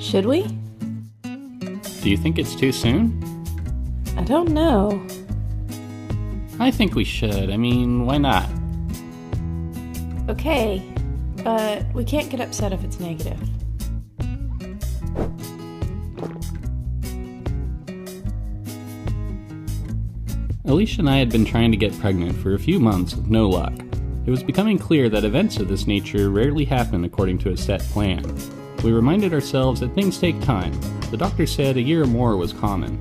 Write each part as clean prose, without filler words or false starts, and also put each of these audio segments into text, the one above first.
Should we? Do you think it's too soon? I don't know. I think we should. I mean, why not? Okay, but we can't get upset if it's negative. Alicia and I had been trying to get pregnant for a few months with no luck. It was becoming clear that events of this nature rarely happen according to a set plan. We reminded ourselves that things take time. The doctor said a year or more was common.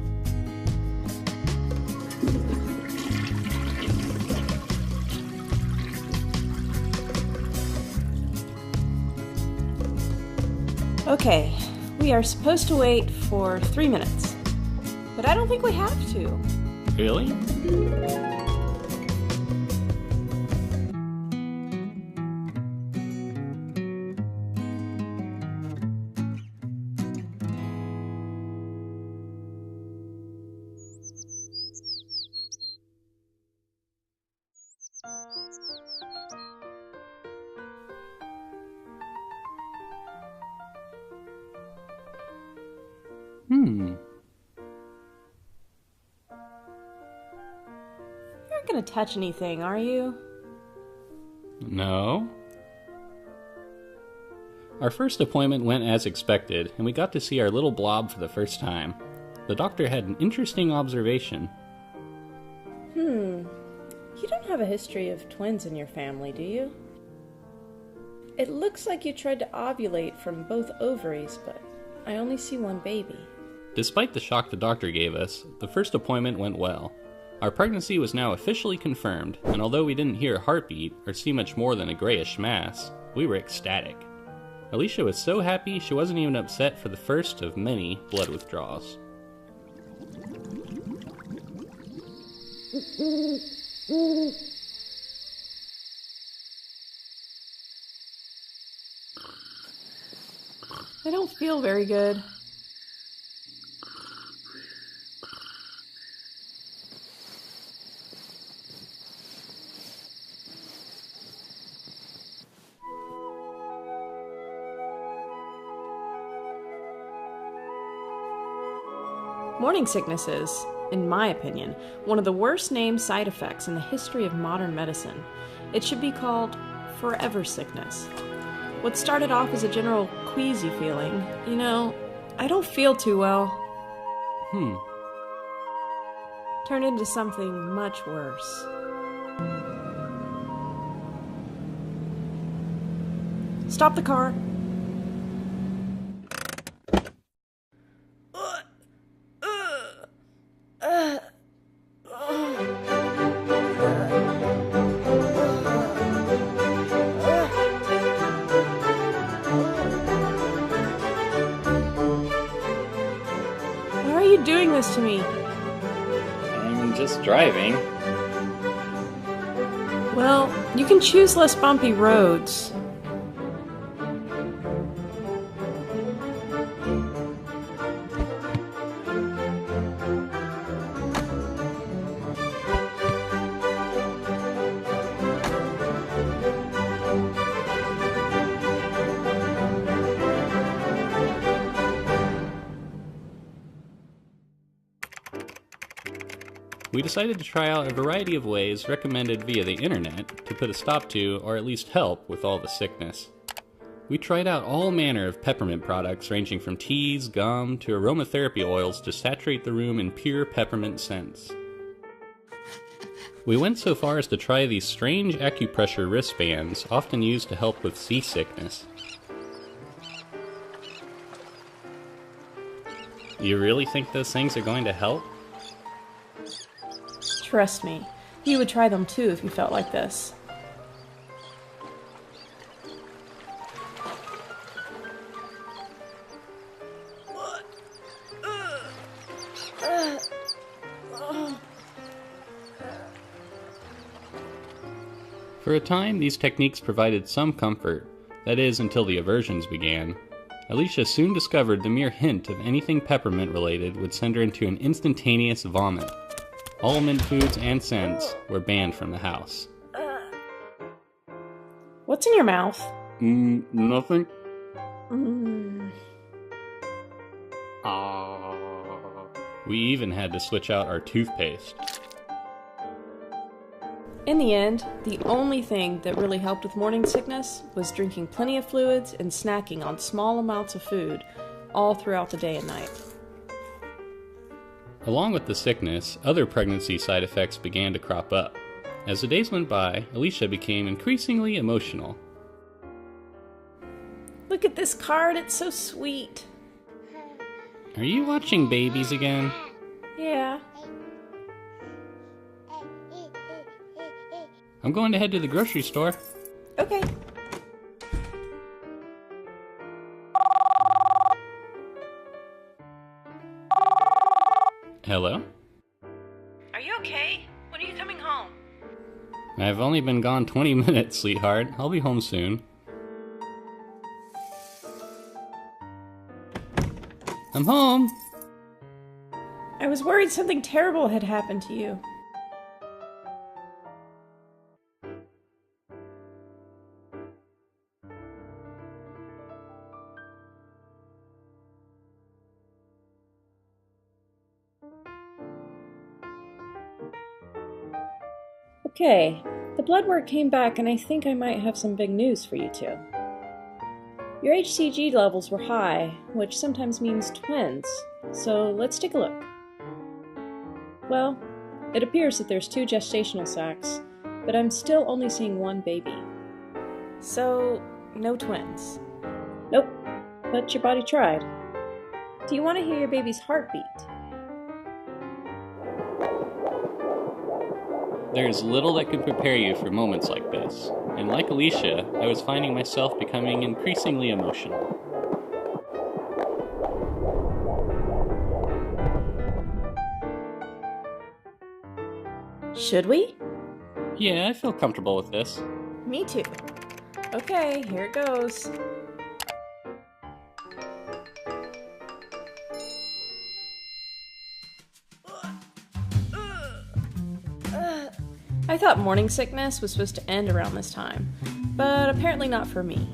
Okay, we are supposed to wait for 3 minutes. But I don't think we have to. Really? You're not gonna touch anything, are you? No. Our first appointment went as expected, and we got to see our little blob for the first time. The doctor had an interesting observation. You don't have a history of twins in your family, do you? It looks like you tried to ovulate from both ovaries, but I only see one baby. Despite the shock the doctor gave us, the first appointment went well. Our pregnancy was now officially confirmed, and although we didn't hear a heartbeat or see much more than a grayish mass, we were ecstatic. Alicia was so happy she wasn't even upset for the first of many blood withdrawals. I don't feel very good. Morning sickness is, in my opinion, one of the worst named side effects in the history of modern medicine. It should be called forever sickness. What started off as a general queasy feeling, I don't feel too well, turned into something much worse. Stop the car. Why are you doing this to me? I'm just driving. Well, you can choose less bumpy roads. We decided to try out a variety of ways recommended via the internet to put a stop to, or at least help, with all the sickness. We tried out all manner of peppermint products ranging from teas, gum, to aromatherapy oils to saturate the room in pure peppermint scents. We went so far as to try these strange acupressure wristbands often used to help with seasickness. You really think those things are going to help? Trust me, you would try them too if you felt like this. For a time, these techniques provided some comfort, that is, until the aversions began. Alicia soon discovered the mere hint of anything peppermint related would send her into an instantaneous vomit. All mint foods and scents were banned from the house. What's in your mouth? Nothing. We even had to switch out our toothpaste. In the end, the only thing that really helped with morning sickness was drinking plenty of fluids and snacking on small amounts of food all throughout the day and night. Along with the sickness, other pregnancy side effects began to crop up. As the days went by, Alicia became increasingly emotional. Look at this card, it's so sweet. Are you watching babies again? Yeah. I'm going to head to the grocery store. Okay. Hello? Are you okay? When are you coming home? I've only been gone 20 minutes, sweetheart. I'll be home soon. I'm home! I was worried something terrible had happened to you. Okay, the blood work came back and I think I might have some big news for you two. Your HCG levels were high, which sometimes means twins, so let's take a look. Well, it appears that there's 2 gestational sacs, but I'm still only seeing 1 baby. So, no twins. Nope, but your body tried. Do you want to hear your baby's heartbeat? There's little that could prepare you for moments like this, and like Alicia, I was finding myself becoming increasingly emotional. Should we? Yeah, I feel comfortable with this. Me too. Okay, here it goes. I thought morning sickness was supposed to end around this time, but apparently not for me.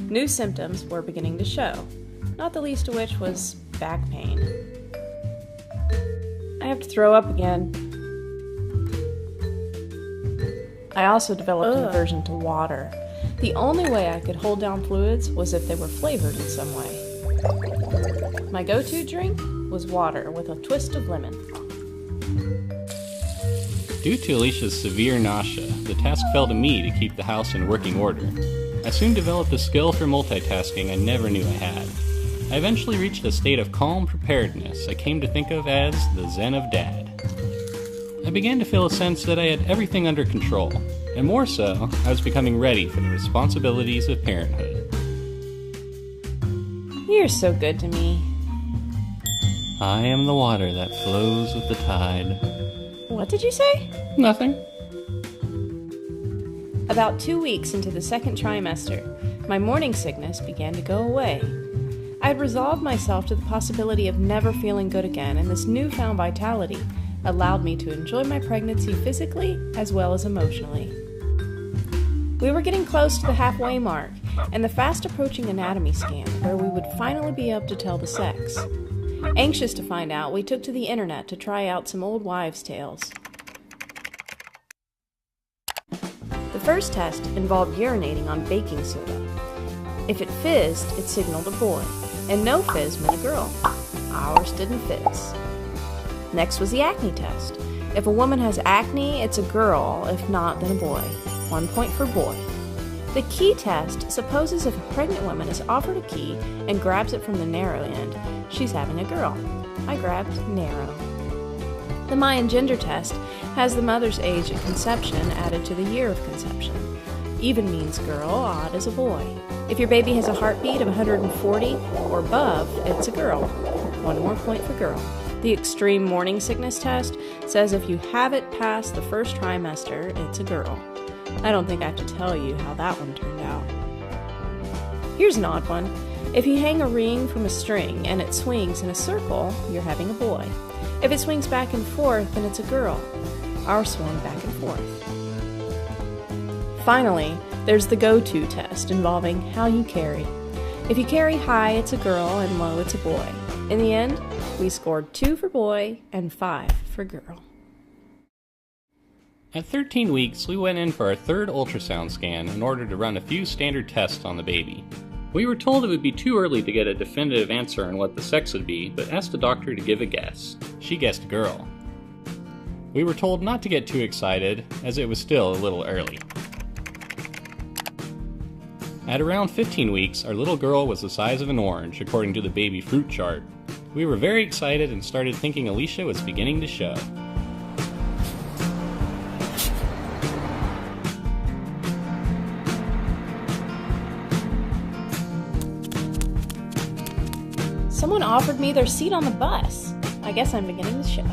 New symptoms were beginning to show, not the least of which was back pain. I have to throw up again. I also developed an aversion to water. The only way I could hold down fluids was if they were flavored in some way. My go-to drink was water with a twist of lemon. Due to Alicia's severe nausea, the task fell to me to keep the house in working order. I soon developed a skill for multitasking I never knew I had. I eventually reached a state of calm preparedness I came to think of as the Zen of Dad. I began to feel a sense that I had everything under control, and more so, I was becoming ready for the responsibilities of parenthood. You're so good to me. I am the water that flows with the tide. What did you say? Nothing. About 2 weeks into the second trimester, my morning sickness began to go away. I had resolved myself to the possibility of never feeling good again, and this newfound vitality allowed me to enjoy my pregnancy physically as well as emotionally. We were getting close to the halfway mark, and the fast approaching anatomy scan where we would finally be able to tell the sex. Anxious to find out, we took to the internet to try out some old wives' tales. The first test involved urinating on baking soda. If it fizzed, it signaled a boy, and no fizz meant a girl. Ours didn't fizz. Next was the acne test. If a woman has acne, it's a girl. If not, then a boy. 1 point for boy. The key test supposes if a pregnant woman is offered a key and grabs it from the narrow end, she's having a girl. I grabbed narrow. The Mayan gender test has the mother's age at conception added to the year of conception. Even means girl, odd is a boy. If your baby has a heartbeat of 140 or above, it's a girl. 1 more point for girl. The extreme morning sickness test says if you have it past the first trimester, it's a girl. I don't think I have to tell you how that one turned out. Here's an odd one. If you hang a ring from a string and it swings in a circle, you're having a boy. If it swings back and forth, then it's a girl. Ours swung back and forth. Finally, there's the go-to test involving how you carry. If you carry high, it's a girl, and low, it's a boy. In the end, we scored 2 for boy and 5 for girl. At 13 weeks, we went in for our third ultrasound scan in order to run a few standard tests on the baby. We were told it would be too early to get a definitive answer on what the sex would be, but asked the doctor to give a guess. She guessed girl. We were told not to get too excited, as it was still a little early. At around 15 weeks, our little girl was the size of an orange, according to the baby fruit chart. We were very excited and started thinking Alicia was beginning to show. Someone offered me their seat on the bus. I guess I'm beginning to show.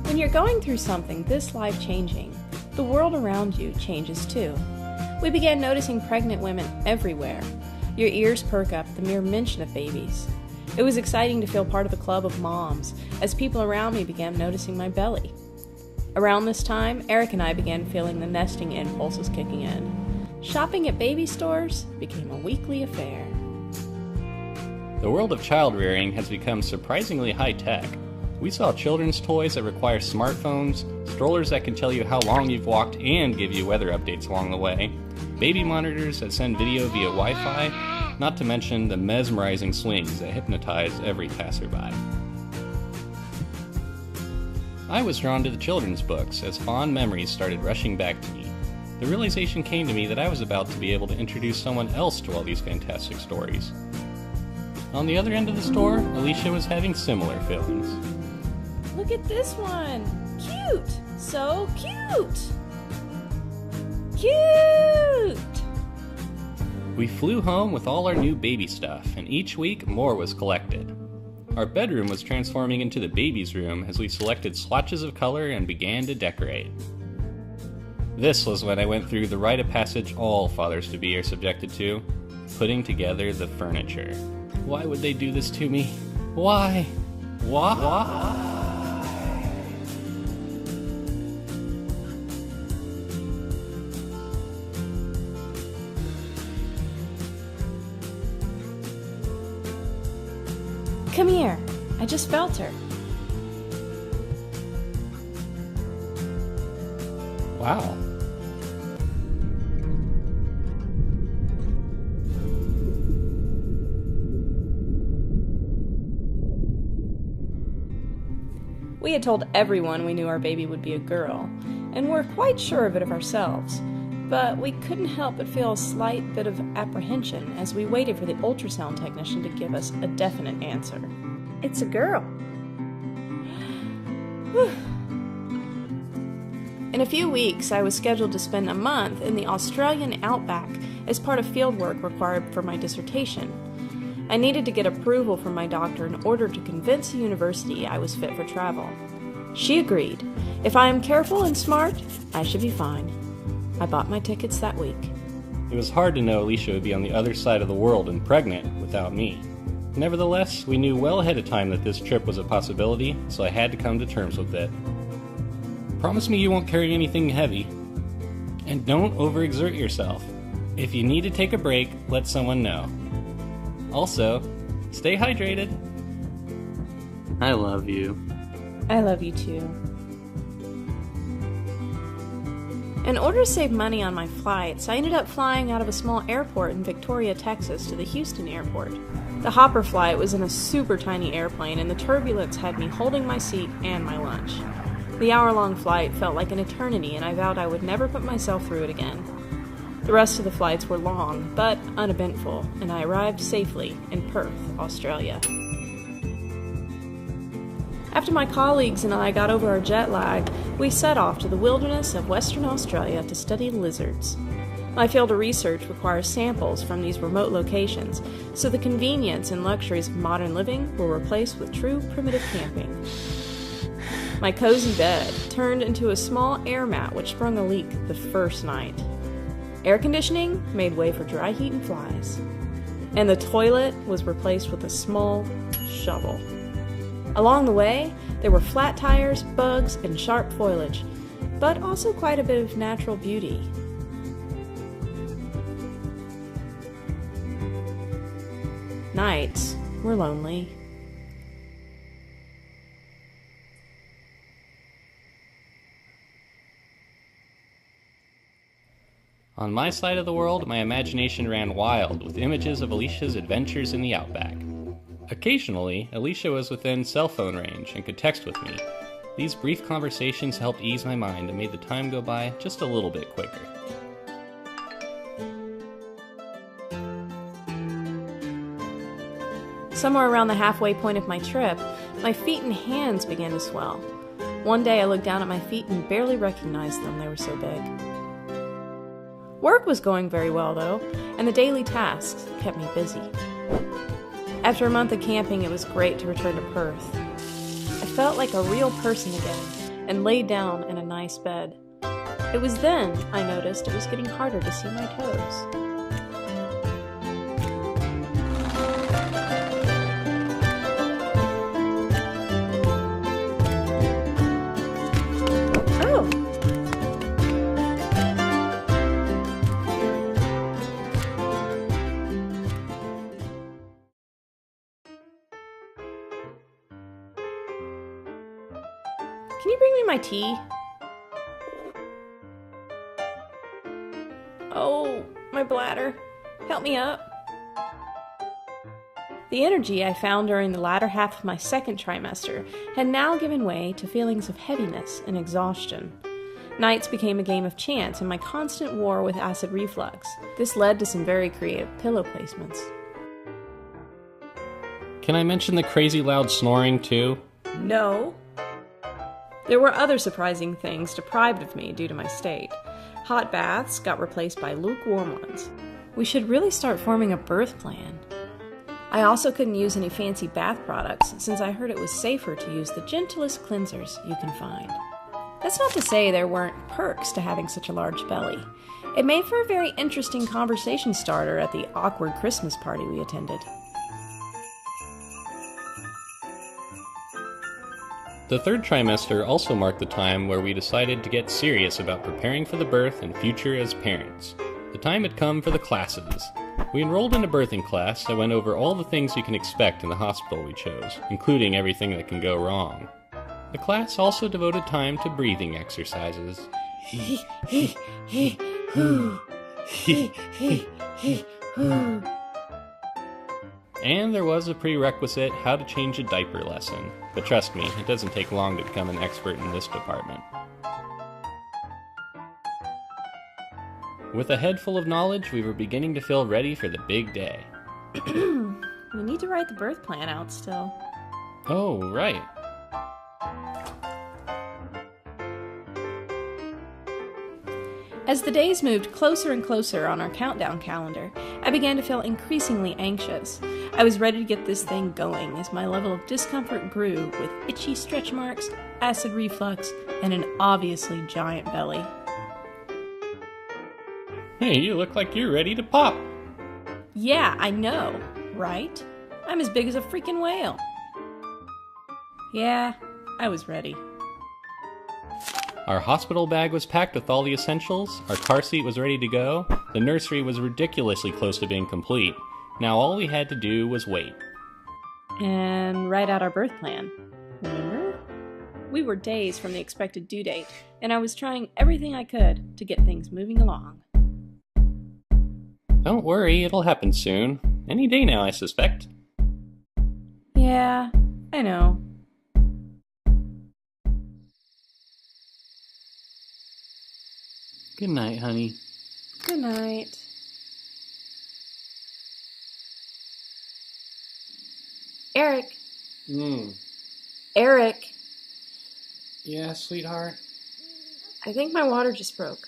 When you're going through something this life-changing, the world around you changes too. We began noticing pregnant women everywhere. Your ears perk up at the mere mention of babies. It was exciting to feel part of a club of moms, as people around me began noticing my belly. Around this time, Eric and I began feeling the nesting impulses kicking in. Shopping at baby stores became a weekly affair. The world of child rearing has become surprisingly high-tech. We saw children's toys that require smartphones, strollers that can tell you how long you've walked and give you weather updates along the way, baby monitors that send video via Wi-Fi, not to mention the mesmerizing swings that hypnotize every passerby. I was drawn to the children's books as fond memories started rushing back to me. The realization came to me that I was about to be able to introduce someone else to all these fantastic stories. On the other end of the store, Alicia was having similar feelings. Look at this one! Cute! So cute! Cute! We flew home with all our new baby stuff, and each week more was collected. Our bedroom was transforming into the baby's room as we selected swatches of color and began to decorate. This was when I went through the rite of passage all fathers-to-be are subjected to, putting together the furniture. Why would they do this to me? Why? Why? Come here. I just felt her. Wow. We had told everyone we knew our baby would be a girl, and were quite sure of it of ourselves. But we couldn't help but feel a slight bit of apprehension as we waited for the ultrasound technician to give us a definite answer. It's a girl. In a few weeks, I was scheduled to spend a month in the Australian outback as part of fieldwork required for my dissertation. I needed to get approval from my doctor in order to convince the university I was fit for travel. She agreed. If I am careful and smart, I should be fine. I bought my tickets that week. It was hard to know Alicia would be on the other side of the world and pregnant without me. Nevertheless, we knew well ahead of time that this trip was a possibility, so I had to come to terms with it. Promise me you won't carry anything heavy. And don't overexert yourself. If you need to take a break, let someone know. Also, stay hydrated. I love you. I love you too. In order to save money on my flights, I ended up flying out of a small airport in Victoria, Texas to the Houston airport. The hopper flight was in a super tiny airplane, and the turbulence had me holding my seat and my lunch. The hour-long flight felt like an eternity, and I vowed I would never put myself through it again. The rest of the flights were long, but uneventful, and I arrived safely in Perth, Australia. After my colleagues and I got over our jet lag, we set off to the wilderness of Western Australia to study lizards. My field of research requires samples from these remote locations, so the convenience and luxuries of modern living were replaced with true primitive camping. My cozy bed turned into a small air mat which sprung a leak the first night. Air conditioning made way for dry heat and flies, and the toilet was replaced with a small shovel. Along the way, there were flat tires, bugs, and sharp foliage, but also quite a bit of natural beauty. Nights were lonely. On my side of the world, my imagination ran wild with images of Alicia's adventures in the outback. Occasionally, Alicia was within cell phone range and could text with me. These brief conversations helped ease my mind and made the time go by just a little bit quicker. Somewhere around the halfway point of my trip, my feet and hands began to swell. One day I looked down at my feet and barely recognized them, they were so big. Work was going very well, though, and the daily tasks kept me busy. After a month of camping, it was great to return to Perth. I felt like a real person again, and laid down in a nice bed. It was then I noticed it was getting harder to see my toes. Can you bring me my tea? Oh, my bladder. Help me up. The energy I found during the latter half of my second trimester had now given way to feelings of heaviness and exhaustion. Nights became a game of chance and my constant war with acid reflux. This led to some very creative pillow placements. Can I mention the crazy loud snoring too? No. There were other surprising things deprived of me due to my state. Hot baths got replaced by lukewarm ones. We should really start forming a birth plan. I also couldn't use any fancy bath products since I heard it was safer to use the gentlest cleansers you can find. That's not to say there weren't perks to having such a large belly. It made for a very interesting conversation starter at the awkward Christmas party we attended. The third trimester also marked the time where we decided to get serious about preparing for the birth and future as parents. The time had come for the classes. We enrolled in a birthing class that went over all the things you can expect in the hospital we chose, including everything that can go wrong. The class also devoted time to breathing exercises. And there was a prerequisite how to change a diaper lesson. But trust me, it doesn't take long to become an expert in this department. With a head full of knowledge, we were beginning to feel ready for the big day. We need to write the birth plan out still. Oh, right. As the days moved closer and closer on our countdown calendar, I began to feel increasingly anxious. I was ready to get this thing going as my level of discomfort grew with itchy stretch marks, acid reflux, and an obviously giant belly. Hey, you look like you're ready to pop. Yeah, I know, right? I'm as big as a freaking whale. Yeah, I was ready. Our hospital bag was packed with all the essentials, our car seat was ready to go, the nursery was ridiculously close to being complete. Now all we had to do was wait. And write out our birth plan. Remember? We were days from the expected due date, and I was trying everything I could to get things moving along. Don't worry, it'll happen soon. Any day now, I suspect. Yeah, I know. Good night, honey. Good night. Eric. Eric. Yeah, sweetheart? I think my water just broke.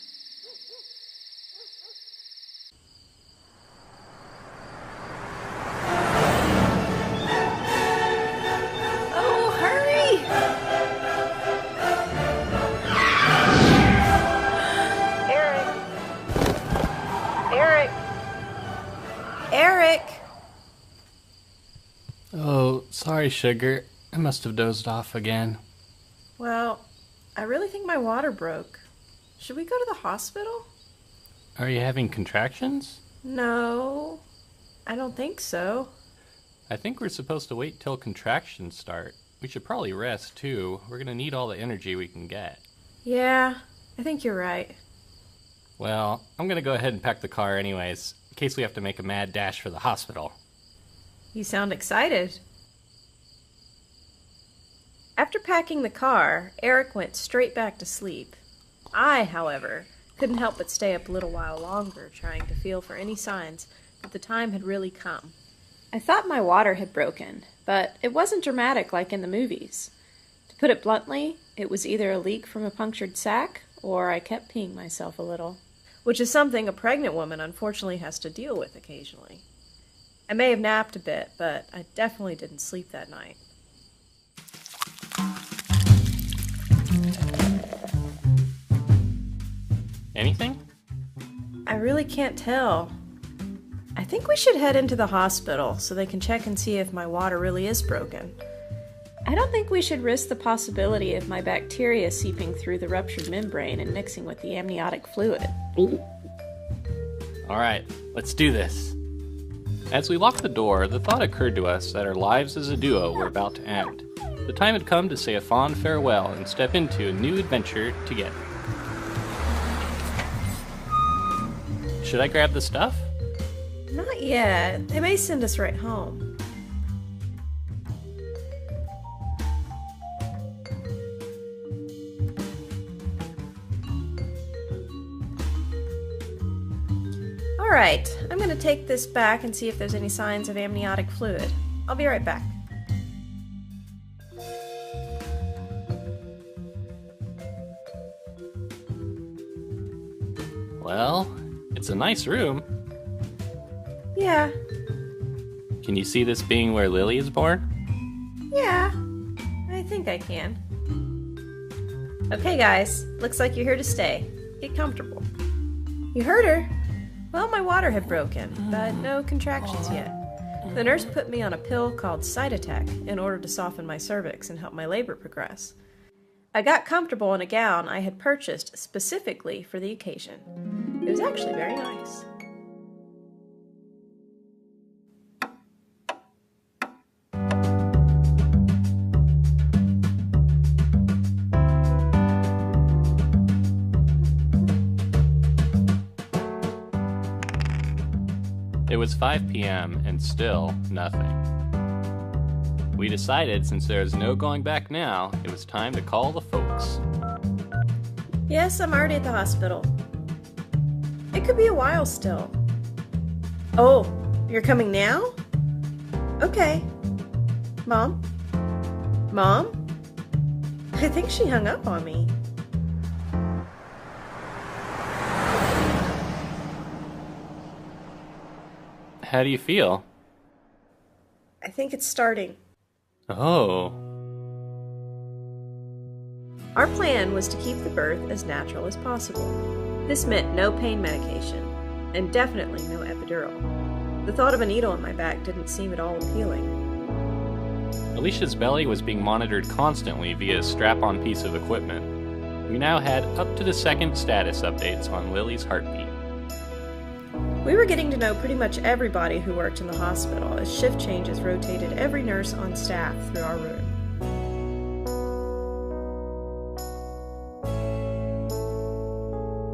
Oh, hurry! Eric! Eric! Oh, sorry, sugar. I must have dozed off again. Well, I really think my water broke. Should we go to the hospital? Are you having contractions? No, I don't think so. I think we're supposed to wait till contractions start. We should probably rest, too. We're gonna need all the energy we can get. Yeah, I think you're right. Well, I'm gonna go ahead and pack the car anyways, in case we have to make a mad dash for the hospital. You sound excited. After packing the car, Eric went straight back to sleep. I, however, couldn't help but stay up a little while longer, trying to feel for any signs that the time had really come. I thought my water had broken, but it wasn't dramatic like in the movies. To put it bluntly, it was either a leak from a punctured sac, or I kept peeing myself a little, which is something a pregnant woman unfortunately has to deal with occasionally. I may have napped a bit, but I definitely didn't sleep that night. Anything? I really can't tell. I think we should head into the hospital so they can check and see if my water really is broken. I don't think we should risk the possibility of my bacteria seeping through the ruptured membrane and mixing with the amniotic fluid. Alright, let's do this. As we locked the door, the thought occurred to us that our lives as a duo were about to end. The time had come to say a fond farewell and step into a new adventure together. Should I grab the stuff? Not yet. They may send us right home. Alright, I'm gonna take this back and see if there's any signs of amniotic fluid. I'll be right back. Well, it's a nice room. Yeah. Can you see this being where Lily is born? Yeah, I think I can. Okay, guys, looks like you're here to stay. Get comfortable. You heard her. Well, my water had broken, but no contractions yet. The nurse put me on a pill called Cytotec in order to soften my cervix and help my labor progress. I got comfortable in a gown I had purchased specifically for the occasion. It was actually very nice. It was 5 p.m. and still nothing. We decided since there was no going back now, it was time to call the folks. Yes, I'm already at the hospital. It could be a while still. Oh, you're coming now? Okay. Mom? Mom? I think she hung up on me. How do you feel? I think it's starting. Oh. Our plan was to keep the birth as natural as possible. This meant no pain medication, and definitely no epidural. The thought of a needle in my back didn't seem at all appealing. Alicia's belly was being monitored constantly via a strap-on piece of equipment. We now had up-to-the-second status updates on Lily's heartbeat. We were getting to know pretty much everybody who worked in the hospital, as shift changes rotated every nurse on staff through our room.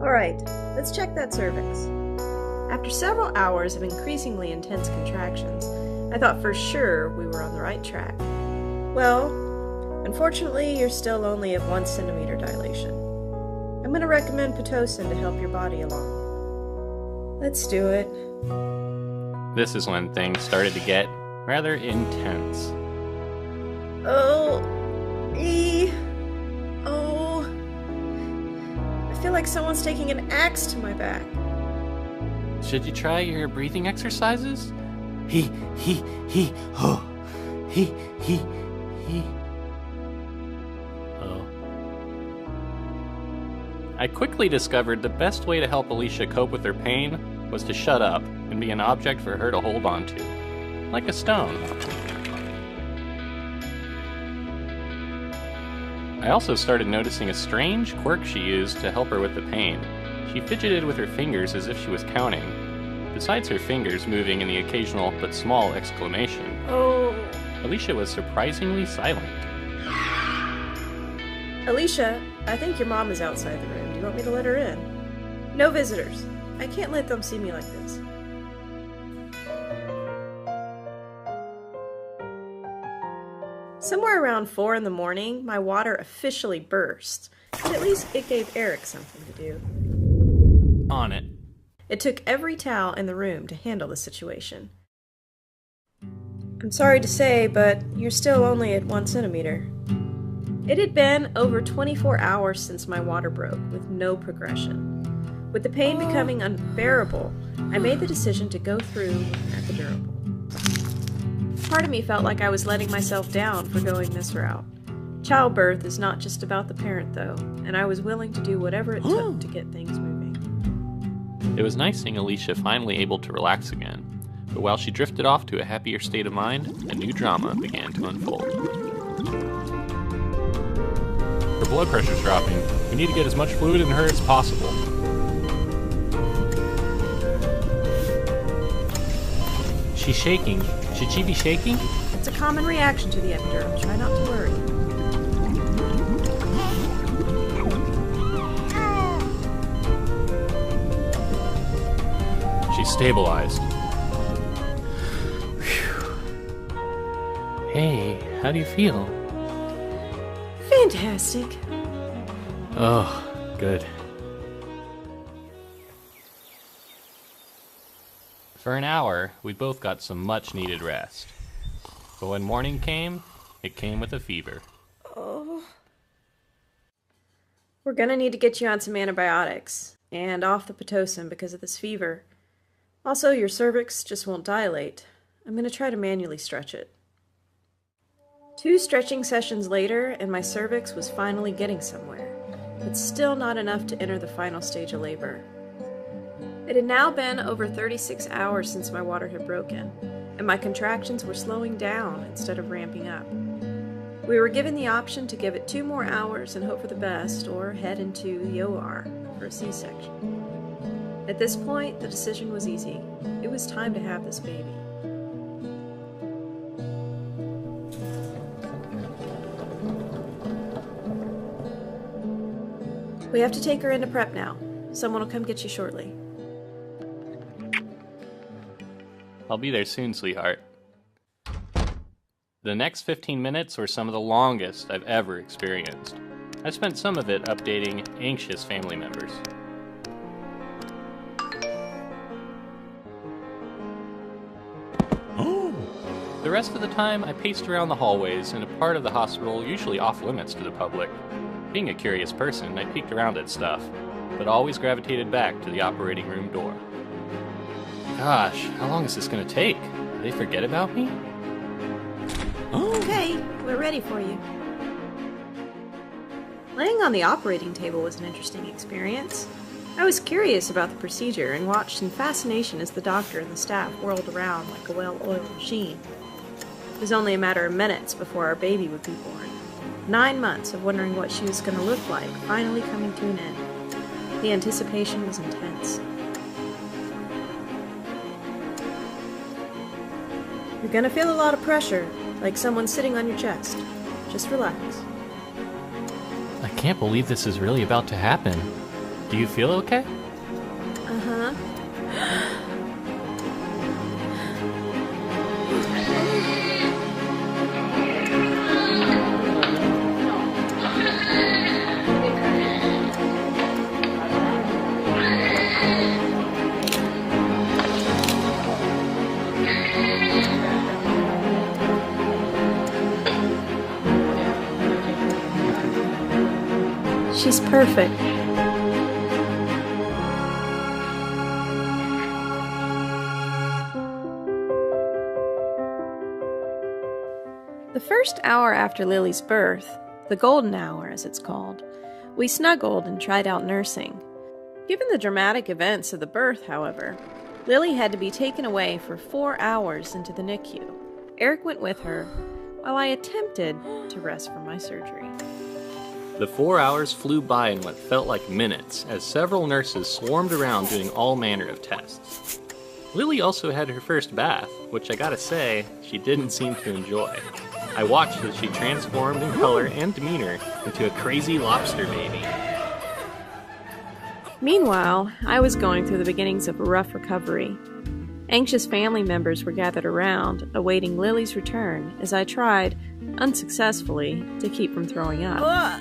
Alright, let's check that cervix. After several hours of increasingly intense contractions, I thought for sure we were on the right track. Well, unfortunately, you're still only of 1 centimeter dilation. I'm going to recommend Pitocin to help your body along. Let's do it. This is when things started to get rather intense. Oh. I feel like someone's taking an axe to my back. Should you try your breathing exercises? He, oh. He. Oh. I quickly discovered the best way to help Alicia cope with her pain was to shut up and be an object for her to hold on to, like a stone. I also started noticing a strange quirk she used to help her with the pain. She fidgeted with her fingers as if she was counting. Besides her fingers moving in the occasional but small exclamation, Oh. Alicia was surprisingly silent. Alicia, I think your mom is outside the room. Do you want me to let her in? No visitors. I can't let them see me like this. Somewhere around 4 in the morning, my water officially burst, but at least it gave Eric something to do. On it. It took every towel in the room to handle the situation. I'm sorry to say, but you're still only at 1 centimeter. It had been over 24 hours since my water broke, with no progression. With the pain becoming unbearable, I made the decision to go through with an epidural. Part of me felt like I was letting myself down for going this route. Childbirth is not just about the parent, though, and I was willing to do whatever it took to get things moving. It was nice seeing Alicia finally able to relax again, but while she drifted off to a happier state of mind, a new drama began to unfold. Her blood pressure's dropping. We need to get as much fluid in her as possible. She's shaking. Should she be shaking? It's a common reaction to the epidural. Try not to worry. She's stabilized. Whew. Hey, how do you feel? Fantastic. Oh, good. For an hour, we both got some much-needed rest. But when morning came, it came with a fever. Oh. We're gonna need to get you on some antibiotics, and off the Pitocin because of this fever. Also, your cervix just won't dilate. I'm gonna try to manually stretch it. 2 stretching sessions later, and my cervix was finally getting somewhere, but still not enough to enter the final stage of labor. It had now been over 36 hours since my water had broken, and my contractions were slowing down instead of ramping up. We were given the option to give it 2 more hours and hope for the best, or head into the OR for a C-section. At this point, the decision was easy. It was time to have this baby. We have to take her into prep now. Someone will come get you shortly. I'll be there soon, sweetheart. The next 15 minutes were some of the longest I've ever experienced. I spent some of it updating anxious family members. The rest of the time, I paced around the hallways in a part of the hospital usually off limits to the public. Being a curious person, I peeked around at stuff, but always gravitated back to the operating room door. Gosh, how long is this gonna take? Did they forget about me? Okay, we're ready for you. Laying on the operating table was an interesting experience. I was curious about the procedure and watched in fascination as the doctor and the staff whirled around like a well-oiled machine. It was only a matter of minutes before our baby would be born. 9 months of wondering what she was going to look like finally coming to an end. The anticipation was intense. You're going to feel a lot of pressure, like someone sitting on your chest. Just relax. I can't believe this is really about to happen. Do you feel okay? Uh-huh. She's perfect. The first hour after Lily's birth, the golden hour as it's called, we snuggled and tried out nursing. Given the dramatic events of the birth, however, Lily had to be taken away for 4 hours into the NICU. Eric went with her, while I attempted to rest from my surgery. The 4 hours flew by in what felt like minutes, as several nurses swarmed around doing all manner of tests. Lily also had her first bath, which I gotta say, she didn't seem to enjoy. I watched as she transformed in color and demeanor into a crazy lobster baby. Meanwhile, I was going through the beginnings of a rough recovery. Anxious family members were gathered around, awaiting Lily's return as I tried, unsuccessfully, to keep from throwing up.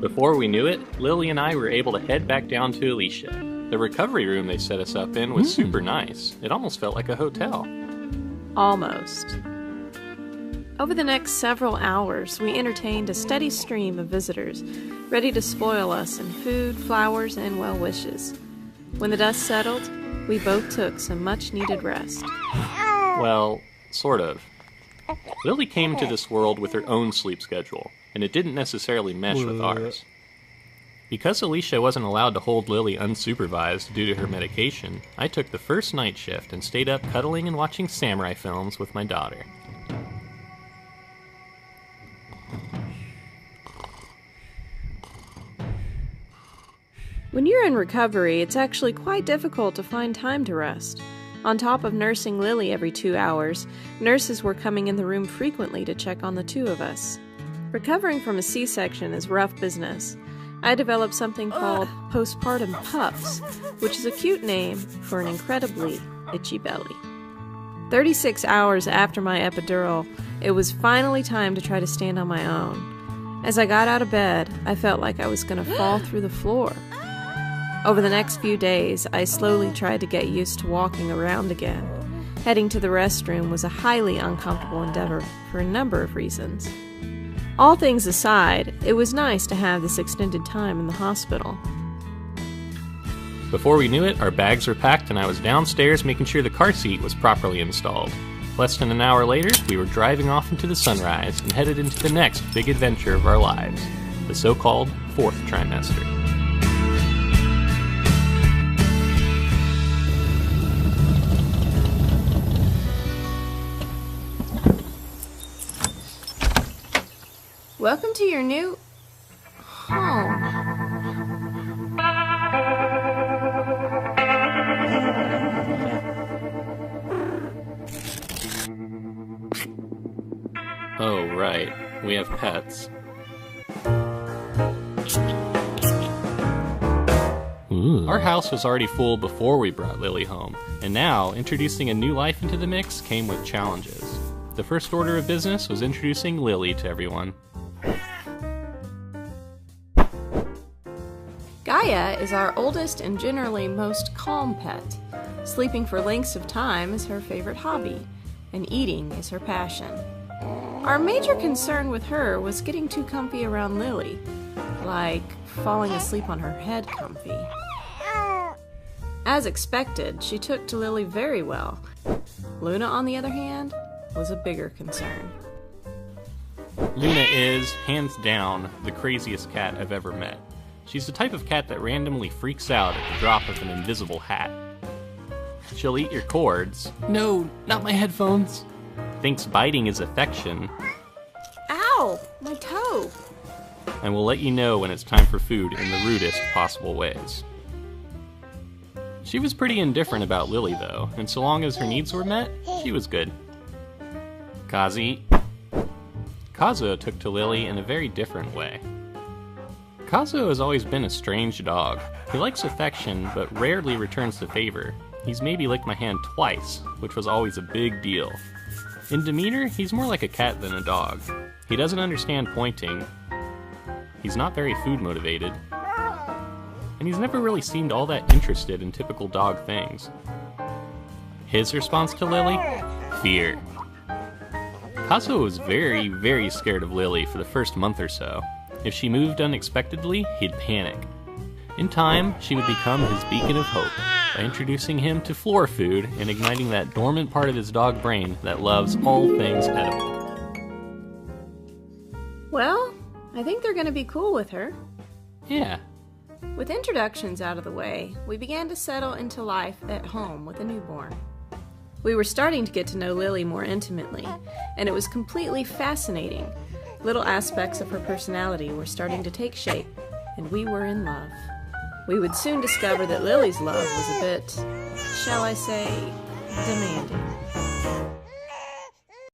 Before we knew it, Lily and I were able to head back down to Alicia. The recovery room they set us up in was super nice. It almost felt like a hotel. Almost. Over the next several hours, we entertained a steady stream of visitors, ready to spoil us in food, flowers, and well wishes. When the dust settled, we both took some much-needed rest. Well, sort of. Lily came to this world with her own sleep schedule, and it didn't necessarily mesh with ours. Because Alicia wasn't allowed to hold Lily unsupervised due to her medication, I took the first night shift and stayed up cuddling and watching samurai films with my daughter. When you're in recovery, it's actually quite difficult to find time to rest. On top of nursing Lily every 2 hours, nurses were coming in the room frequently to check on the two of us. Recovering from a C-section is rough business. I developed something called postpartum puffs, which is a cute name for an incredibly itchy belly. 36 hours after my epidural, it was finally time to try to stand on my own. As I got out of bed, I felt like I was going to fall through the floor. Over the next few days, I slowly tried to get used to walking around again. Heading to the restroom was a highly uncomfortable endeavor for a number of reasons. All things aside, it was nice to have this extended time in the hospital. Before we knew it, our bags were packed and I was downstairs making sure the car seat was properly installed. Less than an hour later, we were driving off into the sunrise and headed into the next big adventure of our lives, the so-called 4th trimester. Welcome to your new home. Oh, right. We have pets. Ooh. Our house was already full before we brought Lily home, and now, introducing a new life into the mix came with challenges. The first order of business was introducing Lily to everyone. Gaia is our oldest and generally most calm pet. Sleeping for lengths of time is her favorite hobby, and eating is her passion. Our major concern with her was getting too comfy around Lily, like falling asleep on her head comfy. As expected, she took to Lily very well. Luna, on the other hand, was a bigger concern. Luna is, hands down, the craziest cat I've ever met. She's the type of cat that randomly freaks out at the drop of an invisible hat. She'll eat your cords. No, not my headphones. Thinks biting is affection. Ow! My toe! And will let you know when it's time for food in the rudest possible ways. She was pretty indifferent about Lily, though, and so long as her needs were met, she was good. Kazuo took to Lily in a very different way. Kazuo has always been a strange dog. He likes affection, but rarely returns the favor. He's maybe licked my hand twice, which was always a big deal. In demeanor, he's more like a cat than a dog. He doesn't understand pointing. He's not very food motivated. And he's never really seemed all that interested in typical dog things. His response to Lily? Fear. Kazuo was very, very scared of Lily for the first month or so. If she moved unexpectedly, he'd panic. In time, she would become his beacon of hope by introducing him to floor food and igniting that dormant part of his dog brain that loves all things edible. Well, I think they're going to be cool with her. Yeah. With introductions out of the way, we began to settle into life at home with a newborn. We were starting to get to know Lily more intimately, and it was completely fascinating. Little aspects of her personality were starting to take shape, and we were in love. We would soon discover that Lily's love was a bit, shall I say, demanding.